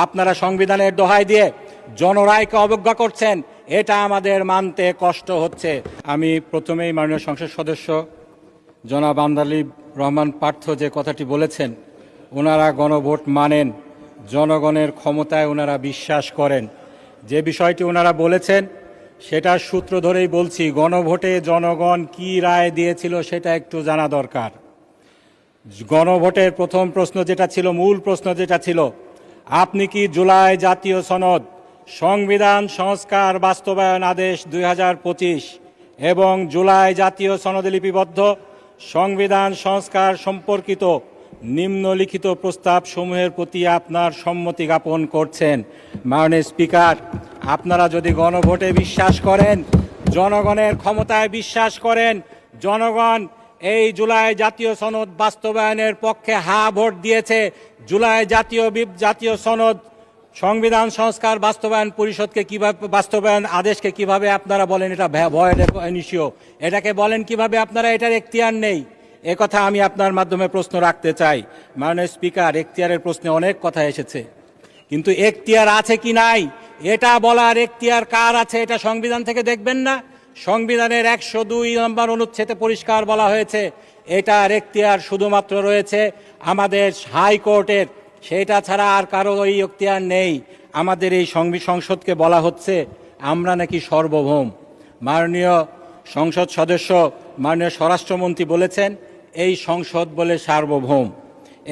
আপনারা সংবিধানের দোহাই দিয়ে জনরায়কে অবজ্ঞা করছেন, এটা আমাদের মানতে কষ্ট হচ্ছে। আমি প্রথমেই মাননীয় সংসদ সদস্য জনাব আন্দালিব রহমান পার্থ যে কথাটি বলেছেন, ওনারা গণভোট মানেন, জনগণের ক্ষমতায় ওনারা বিশ্বাস করেন। যে বিষয়টি ওনারা বলেছেন সেটার সূত্র ধরেই বলছি, গণভোটে জনগণ কি রায় দিয়েছিল সেটা একটু জানা দরকার। গণভোটের প্রথম প্রশ্ন যেটা ছিল, মূল প্রশ্ন যেটা ছিল, আপনি কি জুলাই জাতীয় সনদ, সংবিধান সংস্কার বাস্তবায়ন আদেশ 2025 এবং জুলাই জাতীয় সনদে লিপিবদ্ধ সংবিধান সংস্কার সম্পর্কিত নিম্নলিখিত প্রস্তাব সমূহের প্রতি আপনার সম্মতি জ্ঞাপন করছেন? মাননীয় স্পিকার, আপনারা যদি গণভোটে বিশ্বাস করেন, জনগণের ক্ষমতায় বিশ্বাস করেন, জনগণ এই জুলাই জাতীয় সনদ বাস্তবায়নের পক্ষে হা ভোট দিয়েছে, জুলাই জাতীয় সনদ সংবিধান সংস্কার বাস্তবায়ন পরিষদকে কিভাবে, বাস্তবায়ন আদেশকে কিভাবে আপনারা বলেন এটা ভয়েড ইস্যু, এটাকে বলেন কিভাবে আপনারা এটার এখতিয়ার নেই? এ কথা আমি আপনার মাধ্যমে প্রশ্ন রাখতে চাই। মাননীয় স্পিকার, এখতিয়ারের প্রশ্নে অনেক কথা এসেছে, কিন্তু এখতিয়ার আছে কি নাই এটা বলার এখতিয়ার কার আছে? এটা সংবিধান থেকে দেখবেন না? সংবিধানের 102 নম্বর অনুচ্ছেদে পরিষ্কার বলা হয়েছে এটার এখতিয়ার শুধুমাত্র রয়েছে আমাদের হাইকোর্টের, সেটা ছাড়া আর কারো এই এখতিয়ার নেই। আমাদের এই সংসদকে বলা হচ্ছে আমরা নাকি সার্বভৌম। মাননীয় সংসদ সদস্য, মাননীয় স্বরাষ্ট্রমন্ত্রী বলেছেন এই সংসদ বলে সার্বভৌম।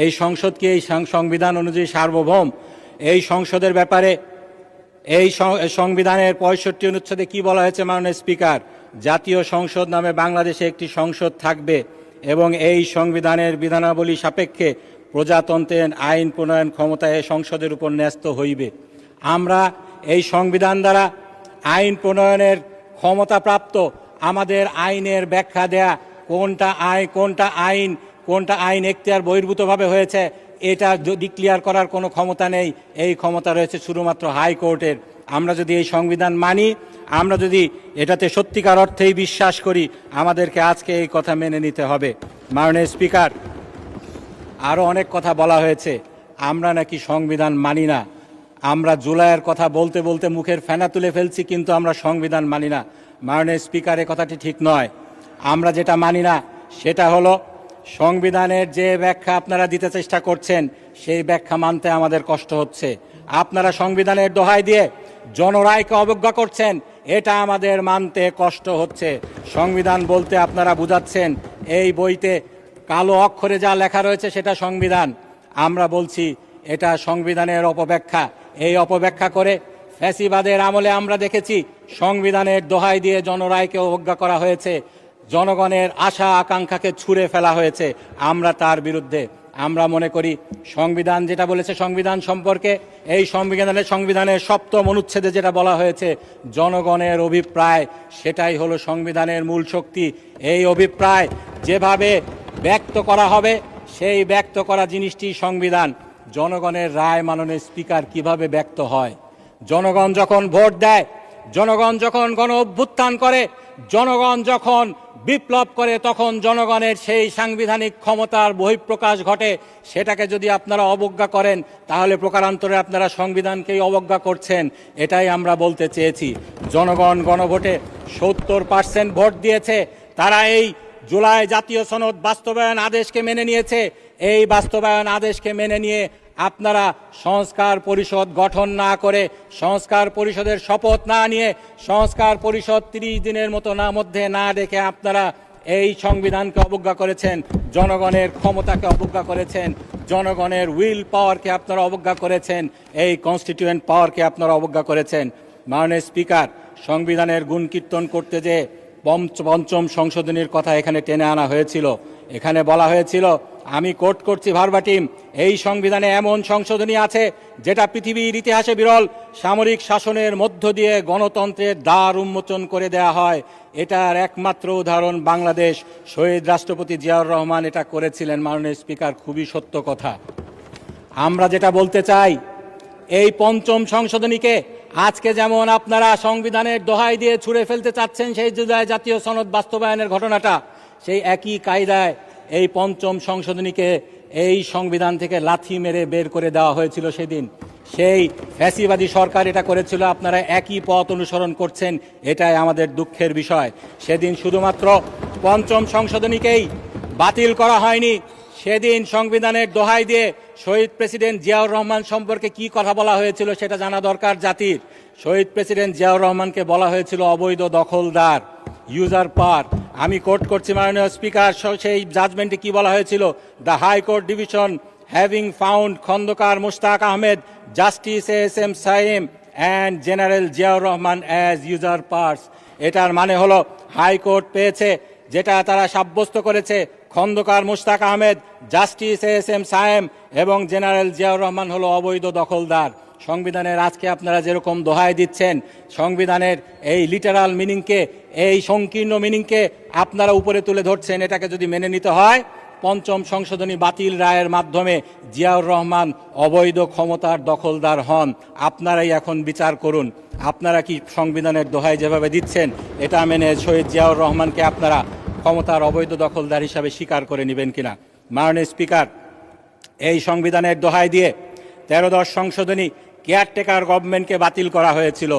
এই সংসদ কি এই সংবিধান অনুযায়ী সার্বভৌম? এই সংসদের ব্যাপারে এই সংবিধানের 65 অনুচ্ছেদে কি বলা হয়েছে মাননীয় স্পিকার? জাতীয় সংসদ নামে বাংলাদেশে একটি সংসদ থাকবে এবং এই সংবিধানের বিধানাবলী সাপেক্ষে প্রজাতন্ত্রের আইন প্রণয়ন ক্ষমতা এই সংসদের উপর ন্যস্ত হইবে। আমরা এই সংবিধান দ্বারা আইন প্রণয়নের ক্ষমতা প্রাপ্ত, আমাদের আইনের ব্যাখ্যা দেয়া কোনটা আইন এখতিয়ার বহির্ভূতভাবে হয়েছে এটা ডিক্লিয়ার করার কোনো ক্ষমতা নেই। এই ক্ষমতা রয়েছে শুধুমাত্র হাইকোর্টের। আমরা যদি এই সংবিধান মানি, আমরা যদি এটাতে সত্যিকার অর্থেই বিশ্বাস করি, আমাদেরকে আজকে এই কথা মেনে নিতে হবে। মাননীয় স্পিকার, আরও অনেক কথা বলা হয়েছে আমরা নাকি সংবিধান মানি না। আমরা জুলাইয়ের কথা বলতে বলতে মুখের ফেনা তুলে ফেলছি, কিন্তু আমরা সংবিধান মানি না। মাননীয় স্পিকার, এ কথাটি ঠিক নয়। আমরা যেটা মানি না সেটা হলো সংবিধানের যে ব্যাখ্যা আপনারা দিতে চেষ্টা করছেন সেই ব্যাখ্যা মানতে আমাদের কষ্ট হচ্ছে। আপনারা সংবিধানের দোহাই দিয়ে জনরায়কে অবজ্ঞা করছেন, এটা আমাদের মানতে কষ্ট হচ্ছে। সংবিধান বলতে আপনারা বুঝাচ্ছেন এই বইতে কালো অক্ষরে যা লেখা রয়েছে সেটা সংবিধান। আমরা বলছি এটা সংবিধানের অপব্যাখ্যা। এই অপব্যাখ্যা করে ফ্যাসিবাদের আমলে আমরা দেখেছি সংবিধানের দোহাই দিয়ে জনরায়কে অবজ্ঞা করা হয়েছে, জনগণের আশা আকাঙ্ক্ষাকে ছুঁড়ে ফেলা হয়েছে। আমরা তার বিরুদ্ধে। আমরা মনে করি সংবিধান যেটা বলেছে সংবিধান সম্পর্কে, এই সংবিধানের 7ম অনুচ্ছেদে যেটা বলা হয়েছে জনগণের অভিপ্রায়, সেটাই হলো সংবিধানের মূল শক্তি। এই অভিপ্রায় যেভাবে ব্যক্ত করা হবে সেই ব্যক্ত করা জিনিসটি সংবিধান। জনগণের রায় মাননীয় স্পিকার কিভাবে ব্যক্ত হয়? জনগণ যখন ভোট দেয়, জনগণ যখন গণ অভ্যুত্থান করে, জনগণ যখন বিপ্লব করে, তখন জনগণের সেই সাংবিধানিক ক্ষমতার বহিঃপ্রকাশ ঘটে। সেটাকে যদি আপনারা অবজ্ঞা করেন তাহলে প্রকারান্তরে আপনারা সংবিধানকেই অবজ্ঞা করছেন। এটাই আমরা বলতে চেয়েছি। জনগণ গণভোটে 70% ভোট দিয়েছে। তারা এই জুলাই জাতীয় সনদ বাস্তবায়ন আদেশকে মেনে নিয়েছে। এই বাস্তবায়ন আদেশকে মেনে নিয়ে আপনারা সংস্কার পরিষদ গঠন না করে, সংস্কার পরিষদের শপথ না নিয়ে, সংস্কার পরিষদ 30 দিনের মধ্যে না ডেকে আপনারা এই সংবিধানকে অবজ্ঞা করেছেন, জনগণের ক্ষমতাকে অবজ্ঞা করেছেন, জনগণের উইল পাওয়ারকে আপনারা অবজ্ঞা করেছেন, এই কনস্টিটিউয়েন্ট পাওয়ারকে আপনারা অবজ্ঞা করেছেন। মাননীয় স্পিকার, সংবিধানের গুণ কীর্তন করতে যে 5ম সংশোধনীর কথা এখানে টেনে আনা হয়েছিল, এখানে বলা হয়েছিল, আমি কোট করছি ভার্বাটিম, এই সংবিধানে এমন সংশোধনী আছে যেটা পৃথিবীর ইতিহাসে বিরল। সামরিক শাসনের মধ্য দিয়ে গণতন্ত্রের দ্বার উন্মোচন করে দেয়া হয়। এটার একমাত্র উদাহরণ বাংলাদেশ। শহীদ রাষ্ট্রপতি জিয়াউর রহমান এটা করেছিলেন। মাননীয় স্পিকার, খুবই সত্য কথা। আমরা যেটা বলতে চাই, এই 5ম সংশোধনীকে আজকে যেমন আপনারা সংবিধানের দোহাই দিয়ে ছুঁড়ে ফেলতে চাচ্ছেন সেই জুলাই জাতীয় সনদ বাস্তবায়নের ঘটনাটা, সেই একই কায়দায় এই 5ম সংশোধনীকে এই সংবিধান থেকে লাথি মেরে বের করে দেওয়া হয়েছিল সেদিন। সেই ফ্যাসিবাদী সরকার এটা করেছিল, আপনারা একই পথ অনুসরণ করছেন, এটাই আমাদের দুঃখের বিষয়। সেদিন শুধুমাত্র পঞ্চম সংশোধনীকেই বাতিল করা হয়নি, সেদিন সংবিধানের দোহাই দিয়ে শহীদ প্রেসিডেন্ট জিয়াউর রহমান সম্পর্কে কি কথা বলা হয়েছিল সেটা জানা দরকার জাতির। শহীদ প্রেসিডেন্ট জিয়াউর রহমানকে বলা হয়েছিল অবৈধ দখলদার, ইউজার পার। আমি কোট করছি মাননীয় স্পিকার, সেই জাজমেন্টে কি বলা হয়েছিল? The High Court division having found Khandaker Mushtaq Ahmed, justice S M. Sayem and general Ziaur Rahman as usurpers. এটার মানে হলো হাইকোর্ট পেয়েছে, যেটা তারা সাব্যস্ত করেছে, খন্দকার মুশতাক আহমেদ, জাস্টিস এস.এম. সায়েম এবং জেনারেল জিয়াউর রহমান হলো অবৈধ দখলদার। সংবিধানের আজকে আপনারা যেরকম দোহাই দিচ্ছেন, সংবিধানের এই লিটারাল মিনিংকে, এই সংকীর্ণ মিনিংকে আপনারা উপরে তুলে ধরছেন, এটাকে যদি মেনে নিতে হয়, পঞ্চম সংশোধনী বাতিল রায়ের মাধ্যমে জিয়াউর রহমান অবৈধ ক্ষমতার দখলদার হন। আপনারাই এখন বিচার করুন, আপনারা কি সংবিধানের দোহাই যেভাবে দিচ্ছেন এটা মেনে শহীদ জিয়াউর রহমানকে আপনারা ক্ষমতার অবৈধ দখলদার হিসাবে স্বীকার করে নেবেন কিনা? মাননীয় স্পিকার, এই সংবিধানের দোহাই দিয়ে 13-10 সংশোধনী কেয়ারটেকার গভর্নমেন্টকে বাতিল করা হয়েছিল।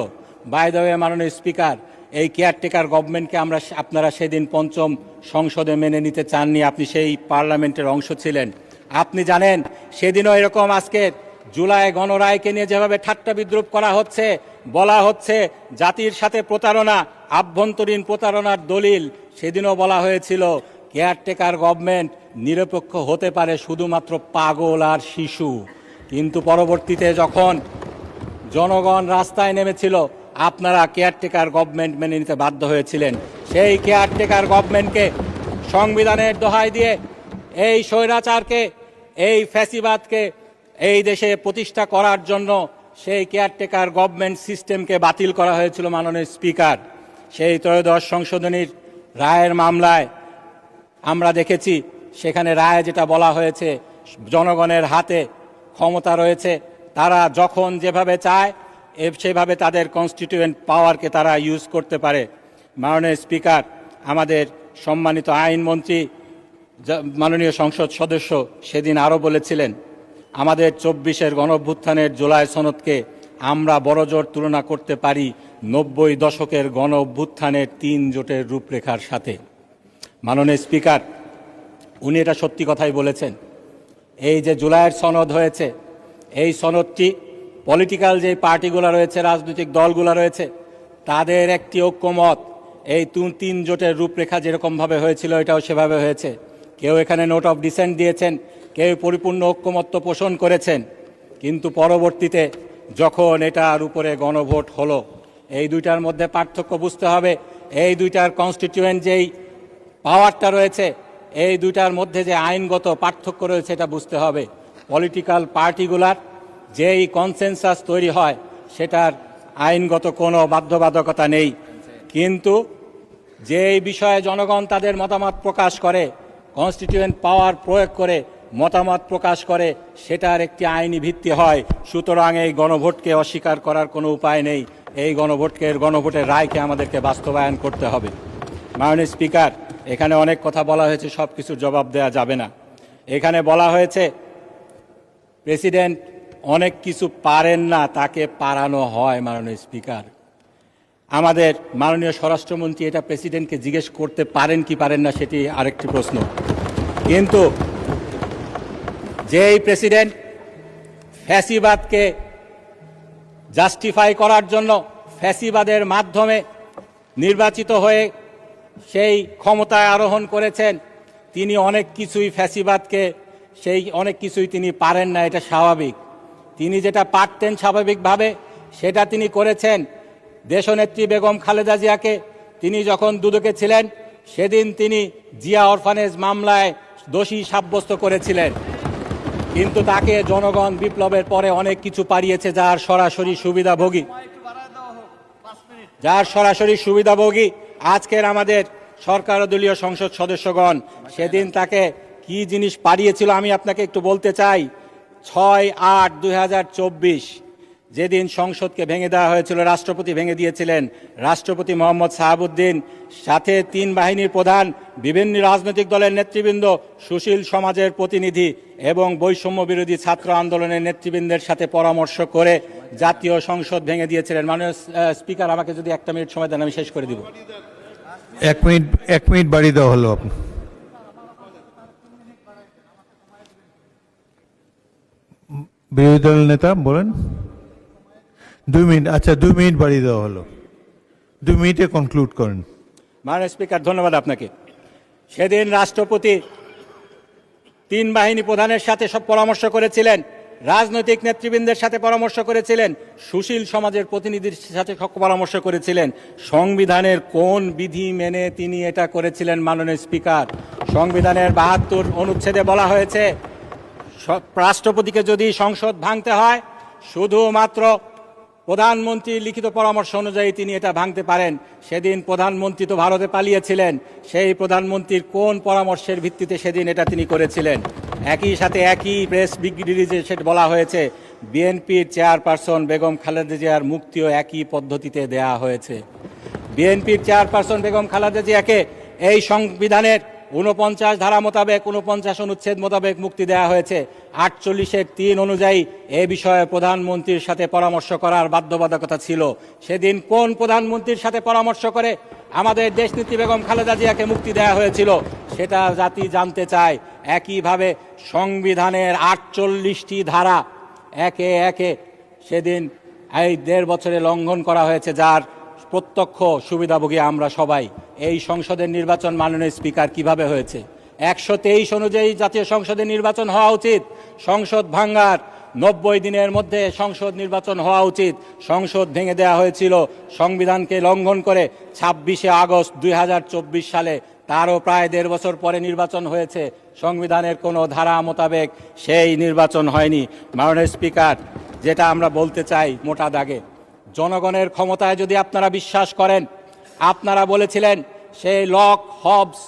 বাই দ্য ওয়ে মাননীয় স্পিকার, এই কেয়ারটেকার গভর্নমেন্টকে আপনারা সেদিন পঞ্চম সংসদে মেনে নিতে চাননি, আপনি সেই পার্লামেন্টের অংশ ছিলেন। আপনি জানেন সেদিনও এরকম আজকে জুলাই গণরায়কে নিয়ে যেভাবে ঠাট্টা বিদ্রুপ করা হচ্ছে, বলা হচ্ছে জাতির সাথে প্রতারণা, আভ্যন্তরীণ প্রতারণার দলিল, সেদিনও বলা হয়েছিল কেয়ারটেকার গভর্নমেন্ট নিরপেক্ষ হতে পারে শুধুমাত্র পাগল আর শিশু। কিন্তু পরবর্তীতে যখন জনগণ রাস্তায় নেমেছিল, আপনারা কেয়ারটেকার গভর্নমেন্ট মেনে নিতে বাধ্য হয়েছিলেন। সেই কেয়ারটেকার গভর্নমেন্টকে সংবিধানের দোহাই দিয়ে এই স্বৈরাচারকে, এই ফ্যাসিবাদকে এই দেশে প্রতিষ্ঠা করার জন্য সেই কেয়ারটেকার গভর্নমেন্ট সিস্টেমকে বাতিল করা হয়েছিল। মাননীয় স্পিকার, সেই 13-10 সংশোধনীর রায়ের মামলায় আমরা দেখেছি, সেখানে রায়ে যেটা বলা হয়েছে, জনগণের হাতে ক্ষমতা রয়েছে, তারা যখন যেভাবে চায় সেভাবে তাদের কনস্টিটিউয়েন্ট পাওয়ারকে তারা ইউজ করতে পারে। মাননীয় স্পিকার, আমাদের সম্মানিত আইনমন্ত্রী মাননীয় সংসদ সদস্য সেদিন আরও বলেছিলেন, আমাদের 24-এর গণঅভ্যুত্থানের জুলাই সনদকে আমরা বড়জোর তুলনা করতে পারি 90 দশকের গণঅভ্যুত্থানের 3 জোটের রূপরেখার সাথে। মাননীয় স্পিকার, উনি এটা সত্যি কথাই বলেছেন। এই যে জুলাইয়ের সনদ হয়েছে, এই সনদটি পলিটিক্যাল যে পার্টিগুলো রয়েছে, রাজনৈতিক দলগুলো রয়েছে, তাদের একটি ঐক্যমত, এই 3 জোটের রূপরেখা যেরকমভাবে হয়েছিল এটাও সেভাবে হয়েছে। কেউ এখানে নোট অফ ডিসেন্ট দিয়েছেন, কেউ পরিপূর্ণ ঐক্যমত্য পোষণ করেছেন, কিন্তু পরবর্তীতে যখন এটার উপরে গণভোট হলো, এই দুইটার মধ্যে পার্থক্য বুঝতে হবে। এই দুইটার কনস্টিটিউয়েন্ট যেই পাওয়ারটা রয়েছে, এই দুইটার মধ্যে যে আইনগত পার্থক্য রয়েছে এটা বুঝতে হবে। পলিটিক্যাল পার্টিগুলার যেই কনসেনসাস তৈরি হয় সেটার আইনগত কোনো বাধ্যবাধকতা নেই, কিন্তু যেই বিষয়ে জনগণ তাদের মতামত প্রকাশ করে, কনস্টিটিউয়েন্ট পাওয়ার প্রয়োগ করে মতামত প্রকাশ করে, সেটার একটি আইনি ভিত্তি হয়। সুতরাং এই গণভোটকে অস্বীকার করার কোনো উপায় নেই। এই গণভোটের রায়কে আমাদেরকে বাস্তবায়ন করতে হবে। মাননীয় স্পিকার, এখানে অনেক কথা বলা হয়েছে, সব কিছুর জবাব দেওয়া যাবে না। এখানে বলা হয়েছে প্রেসিডেন্ট অনেক কিছু পারেন না, তাকে পারানো হয়। মাননীয় স্পিকার, আমাদের মাননীয় স্বরাষ্ট্রমন্ত্রী এটা প্রেসিডেন্টকে জিজ্ঞেস করতে পারেন কি পারেন না সেটি আরেকটি প্রশ্ন, কিন্তু যেই প্রেসিডেন্ট ফ্যাসিবাদকে জাস্টিফাই করার জন্য ফ্যাসিবাদের মাধ্যমে নির্বাচিত হয়ে সেই ক্ষমতায় আরোহণ করেছেন, তিনি অনেক কিছুই ফ্যাসিবাদকে অনেক কিছুই তিনি পারেন না, এটা স্বাভাবিক। তিনি যেটা পারতেন স্বাভাবিকভাবে সেটা তিনি করেছেন। দেশনেত্রী বেগম খালেদা জিয়াকে তিনি যখন দুদকে ছিলেন সেদিন তিনি জিয়া অরফানেজ মামলায় দোষী সাব্যস্ত করেছিলেন, কিন্তু তাকে জনগণ বিপ্লবের পরে অনেক কিছু পারিয়েছে যার সরাসরি সুবিধাভোগী আজকের আমাদের সরকার দলীয় সংসদ সদস্যগণ। সেদিন তাকে কি জিনিস পারিয়েছিল আমি আপনাকে একটু বলতে চাই। 6-8-2024 যেদিন সংসদকে ভেঙে দেওয়া হয়েছিল, রাষ্ট্রপতি ভেঙে দিয়েছিলেন রাষ্ট্রপতি মোহাম্মদ শাহাবুদ্দিন, সাথে 3 বাহিনীর প্রধান, বিভিন্ন রাজনৈতিক দলের নেতৃবৃন্দ, সুশীল সমাজের প্রতিনিধি এবং বৈষম্য বিরোধী ছাত্র আন্দোলনের নেতৃবৃন্দের সাথে পরামর্শ করে জাতীয় সংসদ ভেঙে দিয়েছিলেন। মাননীয় স্পিকার, আমাকে যদি 1 মিনিট সময় দেন আমি শেষ করে দিব। 1 মিনিট বাড়িয়ে দেওয়া হলো। বিরোধী দলের নেতা বলেন। 2 মিনিট, আচ্ছা 2 মিনিট বাড়িয়ে দেওয়া হলো। 2 মিনিটে কনক্লুড করেন। মাননীয় স্পিকার, ধন্যবাদ আপনাকে। সেদিন রাষ্ট্রপতি 3 বাহিনী প্রধানের সাথে সব পরামর্শ করেছিলেন, রাজনৈতিক নেতৃবৃন্দের সাথে পরামর্শ করেছিলেন, সুশীল সমাজের প্রতিনিধির সাথে পরামর্শ করেছিলেন। সংবিধানের কোন বিধি মেনে তিনি এটা করেছিলেন? মাননীয় স্পিকার, সংবিধানের 72 অনুচ্ছেদে বলা হয়েছে রাষ্ট্রপতিকে যদি সংসদ ভাঙতে হয় শুধুমাত্র প্রধানমন্ত্রীর লিখিত পরামর্শ অনুযায়ী তিনি এটা ভাঙতে পারেন। সেদিন প্রধানমন্ত্রী তো ভারতে পালিয়েছিলেন, সেই প্রধানমন্ত্রীর কোন পরামর্শের ভিত্তিতে সেদিন এটা তিনি করেছিলেন? একই সাথে একই প্রেস বিবৃতিতে সেটা বলা হয়েছে বিএনপির চেয়ারপারসন বেগম খালেদা জিয়ার মুক্তিও একই পদ্ধতিতে দেয়া হয়েছে। বিএনপির চেয়ারপারসন বেগম খালেদা জিয়াকে এই সংবিধানের 49 ধারা মোতাবেক 49 অনুচ্ছেদ মোতাবেক মুক্তি দেওয়া হয়েছে। 48-এর 3 অনুযায়ী এ বিষয়ে প্রধানমন্ত্রীর সাথে পরামর্শ করার বাধ্যবাধকতা ছিল। সেদিন কোন প্রধানমন্ত্রীর সাথে পরামর্শ করে আমাদের দেশনেত্রী বেগম খালেদা জিয়াকে মুক্তি দেওয়া হয়েছিল সেটা জাতি জানতে চায়। একইভাবে সংবিধানের 48টি ধারা একে একে সেদিন এই 1.5 বছরে লঙ্ঘন করা হয়েছে, যার প্রত্যক্ষ সুবিধাভোগী আমরা সবাই। এই সংসদের নির্বাচন মাননীয় স্পিকার কিভাবে হয়েছে? 123 অনুযায়ী জাতীয় সংসদের নির্বাচন হওয়া উচিত। সংসদ ভাঙ্গার 90 দিনের মধ্যে সংসদ নির্বাচন হওয়া উচিত। সংসদ ভেঙে দেওয়া হয়েছিল সংবিধানকে লঙ্ঘন করে 26শে আগস্ট 2024 সালে। তারও প্রায় 1.5 বছর পরে নির্বাচন হয়েছে। সংবিধানের কোনো ধারা মোতাবেক সেই নির্বাচন হয়নি। মাননীয় স্পিকার, যেটা আমরা বলতে চাই মোটা দাগে, জনগণের ক্ষমতায় যদি আপনারা বিশ্বাস করেন, আপনারা বলেছিলেন সেই লক, হবস,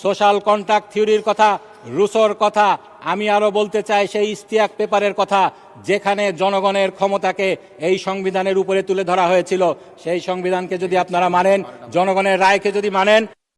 সোশ্যাল কন্ট্রাক্ট থিওরির কথা, রুসোর কথা, আমি আরও বলতে চাই সেই ইশতিয়াক পেপারের কথা, যেখানে জনগণের ক্ষমতাকে এই সংবিধানের উপরে তুলে ধরা হয়েছিল। সেই সংবিধানকে যদি আপনারা মানেন, জনগণের রায়কে যদি মানেন,